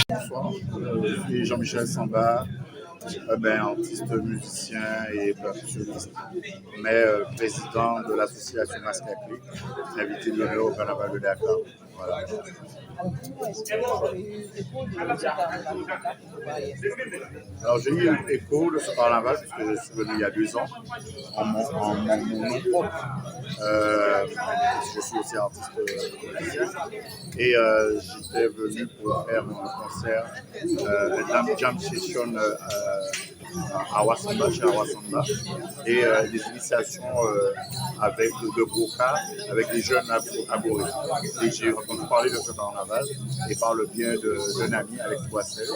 Bonsoir, je suis Jean-Michel Samba, artiste, musicien et percussionniste, mais président de l'association Masque à Clé, invité d'honneur au Carnaval de Dakar. Voilà. Alors j'ai eu écho de ce carnaval puisque je suis venu il y a 2 ans en mon nom propre. Je suis aussi artiste musicien et j'étais venu pour faire un concert, un jam session à Wasamba, chez Awasamba, et des initiations avec de Boka, avec les jeunes Abori. Et j'ai entendu parler de ce carnaval et par le biais d'un ami, Alex Boissel,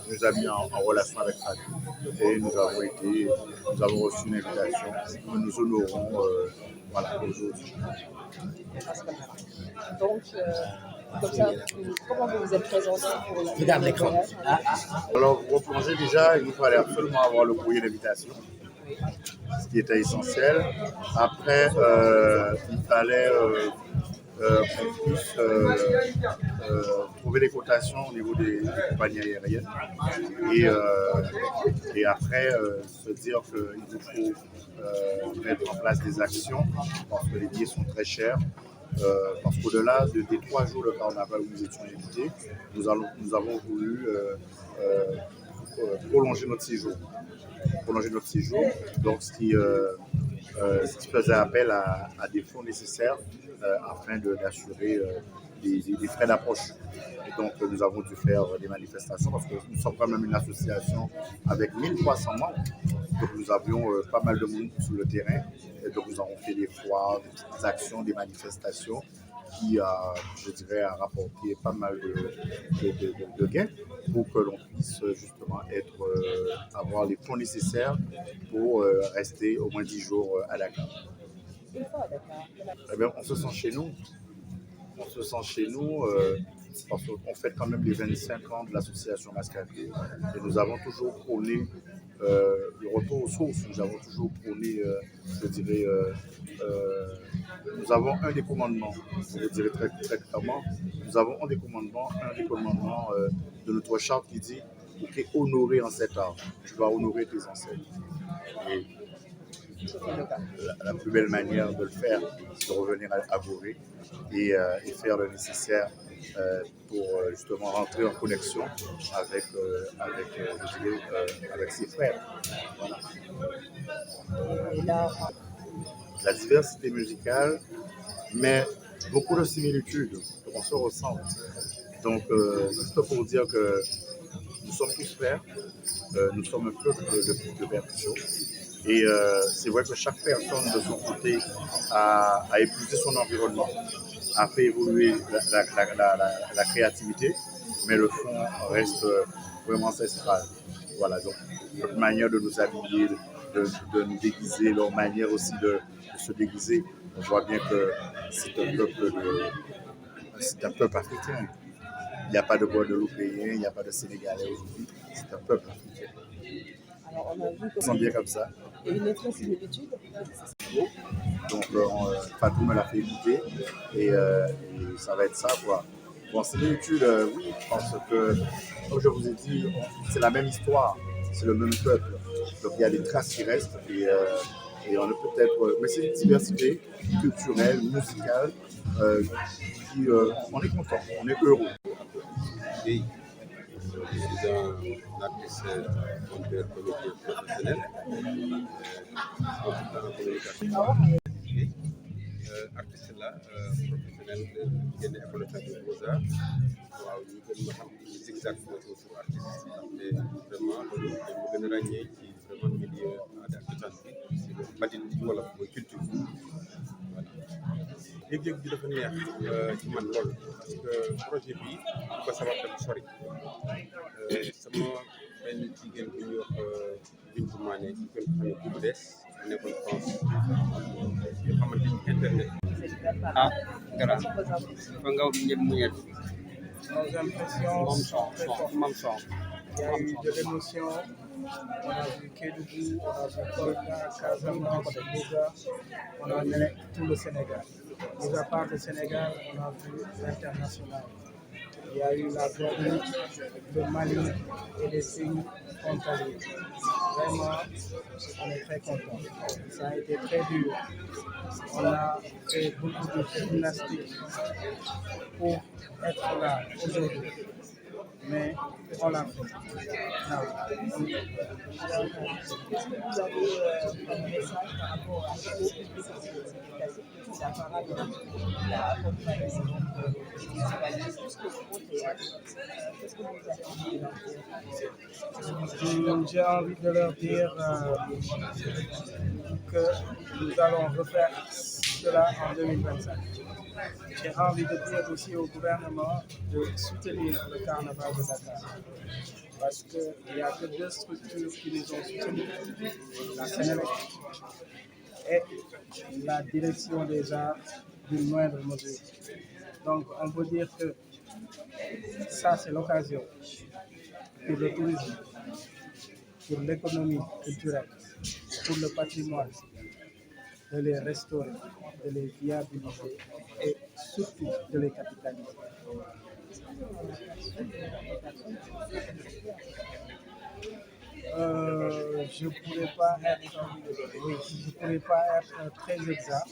qui nous a mis en relation avec Fadi. Et nous avons reçu une invitation que nous honorons aujourd'hui. Donc, comme ça, comment vous vous êtes présenté pour Regarde l'écran. Alors, pour replonger déjà, il fallait absolument avoir le courrier d'invitation, ce qui était essentiel. Après, il fallait qu'on puisse trouver des cotations au niveau des compagnies aériennes. Et après, se dire qu'il nous faut mettre en place des actions parce que les billets sont très chers. Parce qu'au-delà des 3 jours de carnaval où nous étions invités, nous avons voulu prolonger notre séjour. Donc ce qui faisait appel à des fonds nécessaires afin d'assurer des frais d'approche. Et donc nous avons dû faire des manifestations parce que nous sommes quand même une association avec 1300 membres. Donc nous avions pas mal de monde sur le terrain. Et donc nous avons fait des foires, des petites actions, des manifestations qui, je dirais, a rapporté pas mal de gains pour que l'on puisse justement avoir les fonds nécessaires pour rester au moins 10 jours à Dakar. Une fois à Dakar? Eh bien, on se sent chez nous. Parce qu'on fête quand même les 25 ans de l'association Masque à Clé. Et nous avons toujours prôné le retour aux sources. Nous avons toujours prôné, nous avons un des commandements, je le dirais très, très clairement, nous avons un des commandements de notre charte qui dit ok, honorer en cet art, tu vas honorer tes ancêtres. Et la plus belle manière de le faire, c'est de revenir à Gorée et faire le nécessaire pour justement rentrer en connexion avec ses frères. Voilà. Et là, La diversité musicale, mais beaucoup de similitudes, on se ressemble. Donc, juste pour dire que nous sommes tous frères, nous sommes un peuple de percussion. Et c'est vrai que chaque personne de son côté a épuisé son environnement, a fait évoluer la créativité, mais le fond reste vraiment ancestral. Voilà, donc notre manière de nous habiller, de nous déguiser, leur manière aussi de se déguiser, on voit bien que c'est un peuple africain. Il n'y a pas de Guadeloupéen, il n'y a pas de Sénégalais aujourd'hui, c'est un peuple africain. Alors, on a vu On sent bien comme ça. qu'il y a une lettre similitude. Donc, Fatou me l'a fait écouter et ça va être ça, quoi. Bon, similitude, oui, parce que, comme je vous ai dit, c'est la même histoire, c'est le même peuple. Donc, il y a des traces qui restent et on a peut-être. Mais c'est une diversité culturelle, musicale, qui, on est content, on est heureux. Oui, je suis un artiste, conteur, comédien professionnel, consultant en communication. Artiste là, professionnel génn école de Beaux-Arts waaw ñu gën ma xam ci zigzag photo sur artiste te vraiment loolu dañ ma gën a ràññee ci vraiment milieu aada ak cosaan bi si badin ci wolof mooy culture voilà yëg-yëg bi dafa neex ci man lool parce que projet bi bu ko sabab dafa sori sama benn jigéen bu ñuy wax Bintou Mané ñu gën ko xam ne Boubou Des nekkoon France yoo xamante ni internet Ah, gara fa nga ñëpp mu ñett Nos impressions sont très fortes. mam son Il y a eu de l'émotion. On a vu Kédougou, on a vu Kolda, Casamance, Bouga, on a vu tout le Sénégal. Mis à part le Sénégal, on a vu l'international. Il y a eu la Guadeloupe, le Mali et les pays frontaliers. Vraiment, on est très contents. Ça a été très dur. On a fait beaucoup de gymnastique pour être là aujourd'hui. Mais on l'a fait. Est-ce que vous avez un message par rapport à ce que la parade l'a accompagné plus que au théâtre? Qu'est-ce que vous avez envie de leur dire? J'ai envie de leur dire que nous allons refaire cela en 2025. J'ai envie de dire aussi au gouvernement de soutenir le carnaval de Dakar. Parce qu'il n'y a que deux structures qui nous ont soutenus, la Sénélec et la direction des arts d'une moindre mesure. Donc on peut dire que ça c'est l'occasion pour le tourisme, pour l'économie culturelle, pour le patrimoine, de les restaurer, de les viabiliser et surtout de les capitaliser. Je ne pourrais pas être très exact,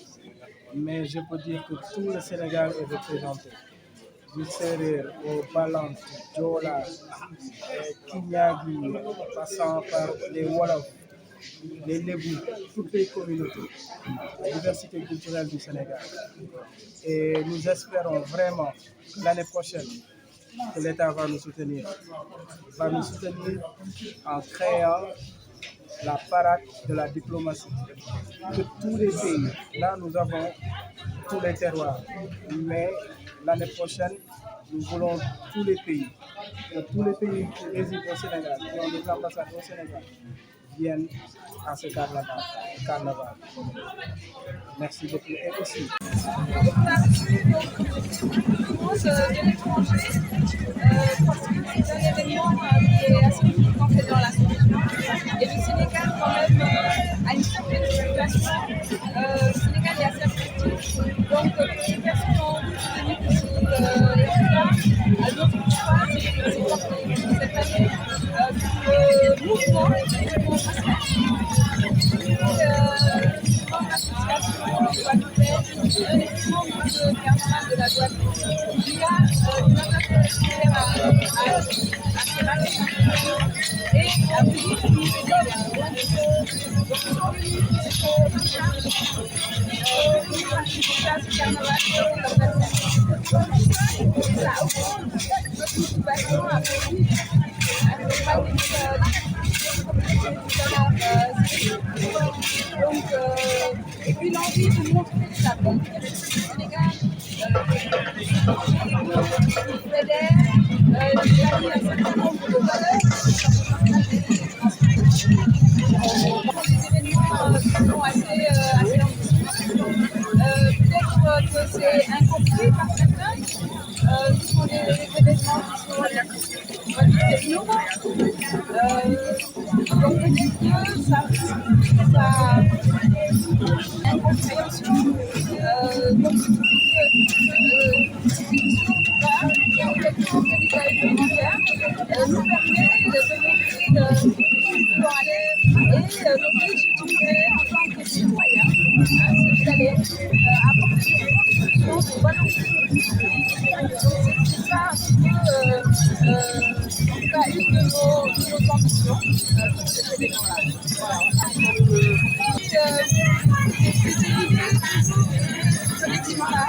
mais je peux dire que tout le Sénégal est représenté. Du Sérère au Balanti, Diola, Kinyagi, passant par les Wolof, les Lébou, toutes les communautés, la diversité culturelle du Sénégal. Et nous espérons vraiment que l'année prochaine, que l'État va nous soutenir en créant la parade de la diplomatie. Que tous les pays, là nous avons tous les terroirs, mais l'année prochaine, nous voulons tous les pays, que tous les pays qui résident au Sénégal, qui ont des ambassades au Sénégal, viennent à ce carnaval. Merci beaucoup. Et aussi, de l'étranger, parce que c'est un événement qui est assez unique dans la sous-région. Et le Sénégal, quand même, a une certaine situation. Le Sénégal est assez attractif. Donc, les personnes ont envie de venir ici. Et en tout cas, notre choix, c'est porté cette année le mouvement de la Guadeloupe. Il y a une atmosphère et à venir nous et puis l'envie de montrer la bonne du Sénégal, fédère, il y a un certain nombre de valeurs. Des événements qui sont assez ambitieux. Peut-être que c'est incompris par certains. Ce sont des événements qui sont nouveaux. Donc peut-être ça incompréhension. Donc, cette émission qui est complètement élémentaire nous permet de montrer où aller et notre légitimité en tant que citoyen. C'est d'aller apporter des contributions pour valoriser c'est ça un petit peu une de nos ambitions pour cet événement-là. Voilà. C'était l'idée collectivement-là.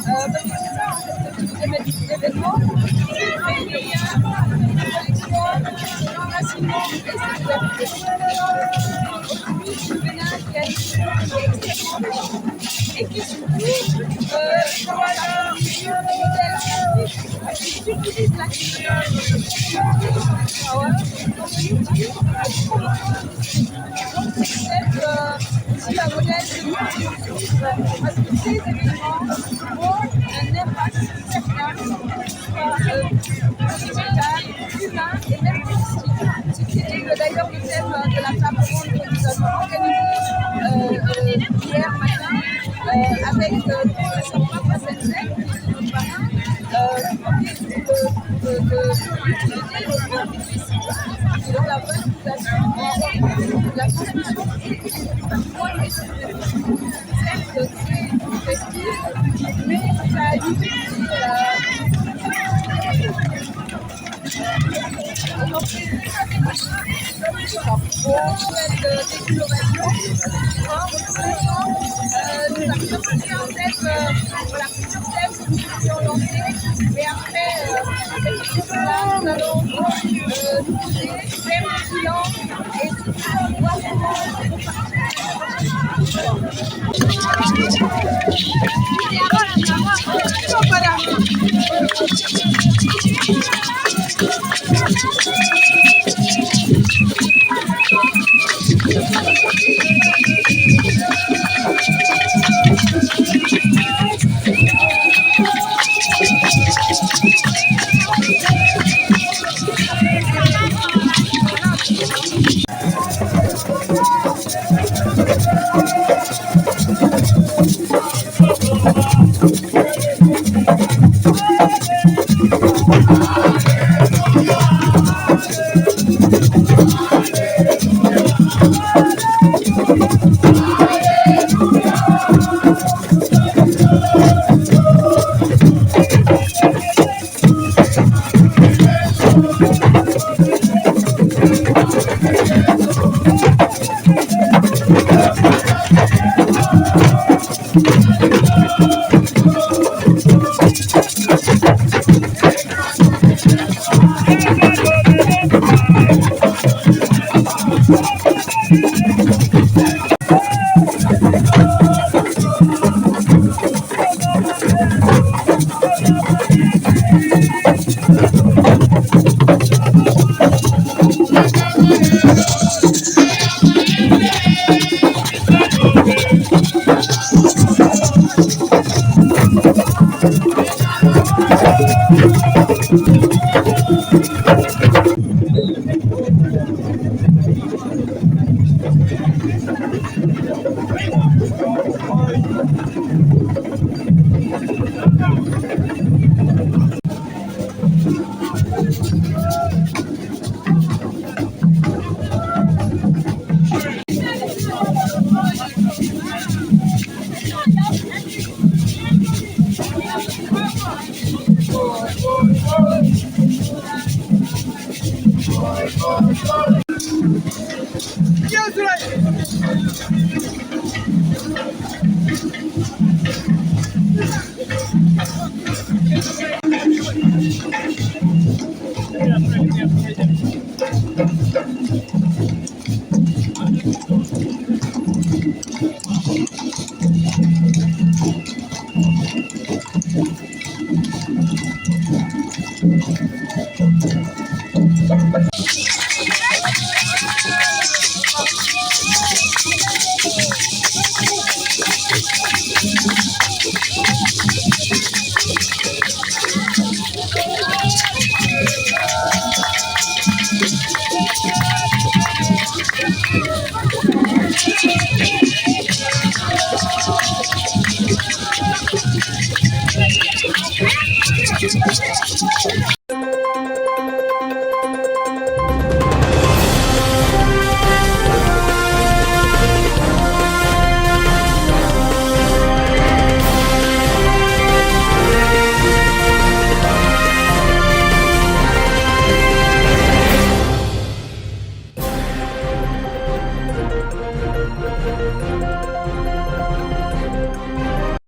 Parce que c'est ça, en fait, le but de l'événement, c'est de créer des liens, des connexions, des enracinements et c'est le Bénin qui est extrêmement riche et qui surtout voilà, qui utilise la culture. Donc c'est peut-être aussi la modèle de parce que ces événements ont un impact certain sociétal, humain et même politique. C'était d'ailleurs le thème de la table ronde que nous avons organisée hier matin avec le professeur Papa Sensei, qui est notre parrain, d'utiliser le grand publicité dans la valorisation de la transmission certes très festive, mais ça a limité nous avions pris en tête plusieurs thèmes que nous pouvions lancer, mais après cette émission-là, nous allons nous poser, faire le bilan et surtout voir